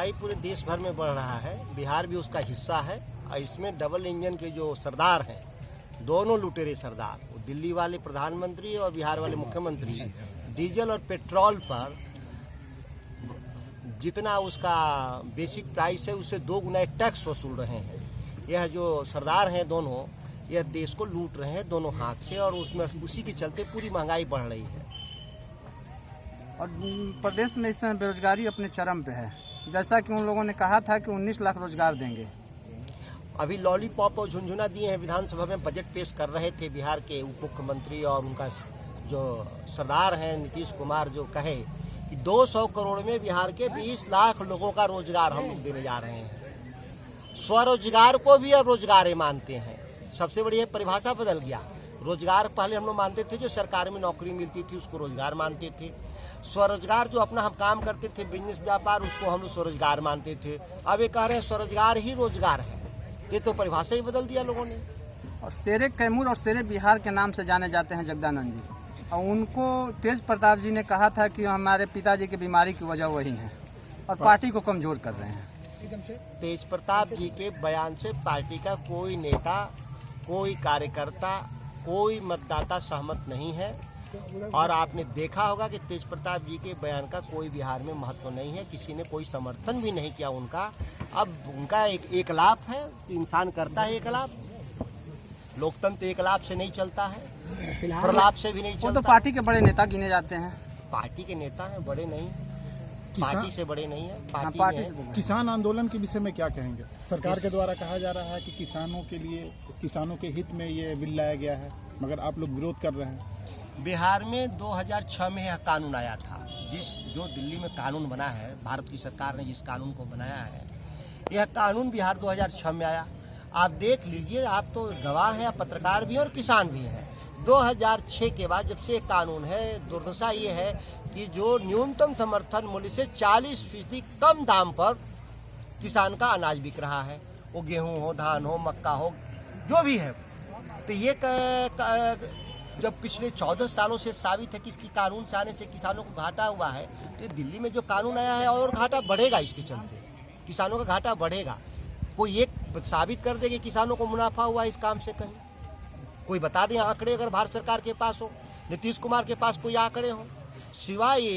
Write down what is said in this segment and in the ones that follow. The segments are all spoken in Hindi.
महंगाई पूरे देश भर में बढ़ रहा है, बिहार भी उसका हिस्सा है। और इसमें डबल इंजन के जो सरदार हैं, दोनों लुटेरे सरदार, दिल्ली वाले प्रधानमंत्री और बिहार वाले मुख्यमंत्री, डीजल और पेट्रोल पर जितना उसका बेसिक प्राइस है उससे 2 गुना टैक्स वसूल रहे हैं। यह जो सरदार हैं दोनों, यह देश को लूट रहे हैं दोनों हाथ से, और उसमें उसी के चलते पूरी महंगाई बढ़ रही है। और प्रदेश में इस समय बेरोजगारी अपने चरम पे है, जैसा कि उन लोगों ने कहा था कि 19 लाख रोजगार देंगे। अभी लॉलीपॉप और झुनझुना दिए हैं। विधानसभा में बजट पेश कर रहे थे बिहार के उप मुख्यमंत्री और उनका जो सरदार हैं नीतीश कुमार, जो कहे कि 200 करोड़ में बिहार के 20 लाख लोगों का रोजगार हम लोग देने जा रहे हैं। स्वरोजगार को भी अब रोजगार मानते हैं। सबसे बड़ी परिभाषा बदल गया। रोजगार पहले हम लोग मानते थे जो सरकार में नौकरी मिलती थी उसको रोजगार मानते थे। स्वरोजगार जो अपना हम काम करते थे, बिजनेस व्यापार, उसको हम लोग स्वरोजगार मानते थे। अब ये कह रहे हैं स्वरोजगार ही रोजगार है। ये तो परिभाषा ही बदल दिया लोगों ने। और शेरे कैमूर और शेरे बिहार के नाम से जाने जाते हैं जगदानंद जी, और उनको तेज प्रताप जी ने कहा था कि हमारे पिताजी की बीमारी की वजह वही है और पार्टी को कमजोर कर रहे हैं। तेज प्रताप जी के बयान से पार्टी का कोई नेता, कोई कार्यकर्ता, कोई मतदाता सहमत नहीं है। और आपने देखा होगा कि तेज प्रताप जी के बयान का कोई बिहार में महत्व नहीं है, किसी ने कोई समर्थन भी नहीं किया उनका। अब उनका एक लाभ है, इंसान करता है एक लाभ। लोकतंत्र एक लाभ से नहीं चलता है, प्रलाप से भी नहीं चलता। वो तो पार्टी के बड़े नेता गिने जाते हैं। पार्टी के नेता हैं, बड़े नहीं, पार्टी से बड़े नहीं है। पार्टी से किसान आंदोलन के विषय में क्या कहेंगे? सरकार के द्वारा कहा जा रहा है कि किसानों के लिए, किसानों के हित में ये बिल लाया गया है, मगर आप लोग विरोध कर रहे हैं। बिहार में 2006 में यह कानून आया था। जो दिल्ली में कानून बना है, भारत की सरकार ने जिस कानून को बनाया है, यह कानून बिहार 2006 में आया। आप देख लीजिए, आप तो गवाह हैं, पत्रकार भी और किसान भी हैं। 2006 के बाद जब से कानून है, दुर्दशा ये है कि जो न्यूनतम समर्थन मूल्य से 40% कम दाम पर किसान का अनाज बिक रहा है, वो गेहूं हो, धान हो, मक्का हो, जो भी है। तो ये जब पिछले 14 सालों से साबित है कि इसकी कानून से आने से किसानों को घाटा हुआ है, तो दिल्ली में जो कानून आया है और घाटा बढ़ेगा। इसके चलते किसानों का घाटा बढ़ेगा। कोई एक साबित कर दे कि किसानों को मुनाफा हुआ इस काम से, कहीं कोई बता दे आंकड़े, अगर भारत सरकार के पास हो, नीतीश कुमार के पास कोई आंकड़े हो। सिवाय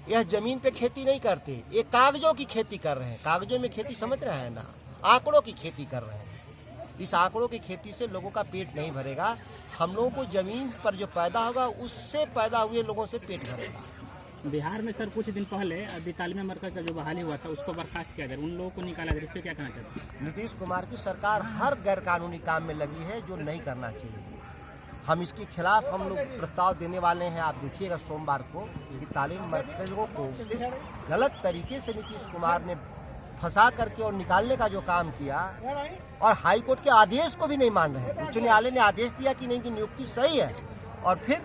यह जमीन पे खेती नहीं करते, ये कागजों की खेती कर रहे हैं। कागजों में खेती समझ रहे हैं ना, आंकड़ों की खेती कर रहे हैं। इस आंकड़ों की खेती से लोगों का पेट नहीं भरेगा। हम लोगों को जमीन पर जो पैदा होगा उससे पैदा हुए लोगों से पेट भरेगा। बिहार में सर कुछ दिन पहले 42वें मरकज का जो बहाली हुआ था उसको बर्खास्त किया गया, उन लोगों को निकाला गया, इस पर क्या कहना चाहते हैं? नीतीश कुमार की सरकार हर गैर कानूनी काम में लगी है जो नहीं करना चाहिए। हम इसके खिलाफ हम लोग प्रस्ताव देने वाले हैं। आप देखिएगा सोमवार को कि तालीम मरकजों को किस गलत तरीके से नीतीश कुमार ने फंसा करके और निकालने का जो काम किया, और हाई कोर्ट के आदेश को भी नहीं मान रहे हैं। उच्च न्यायालय ने आदेश दिया कि नहीं, की नियुक्ति सही है, और फिर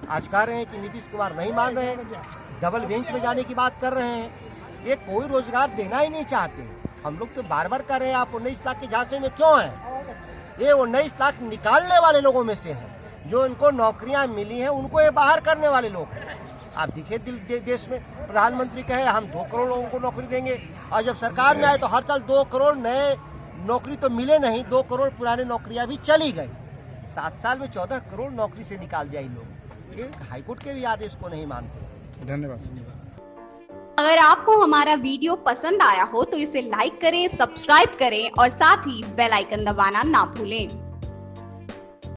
आज कह रहे हैं कि नीतीश कुमार नहीं मान रहे हैं, डबल बेंच में जाने की बात कर रहे हैं। ये कोई रोजगार देना ही नहीं चाहते। हम लोग तो बार बार कर रहे हैं, आप 19 लाख के झांसे में क्यों हैं? ये 19 लाख निकालने वाले लोगों में से हैं। जो इनको नौकरियां मिली हैं उनको ये बाहर करने वाले लोग हैं। आप देखिए देश में प्रधानमंत्री कहे हम 2 करोड़ लोगों को नौकरी देंगे, और जब सरकार में आए तो हर साल 2 करोड़ नए नौकरी तो मिले नहीं, 2 करोड़ पुराने नौकरियां भी चली गई। 7 साल में 14 करोड़ नौकरी से निकाल दिया इन लोग। ये हाईकोर्ट के भी आदेश को नहीं मानते। धन्यवाद। अगर आपको हमारा वीडियो पसंद आया हो तो इसे लाइक करें, सब्सक्राइब करें और साथ ही बेल आइकन दबाना ना भूलें।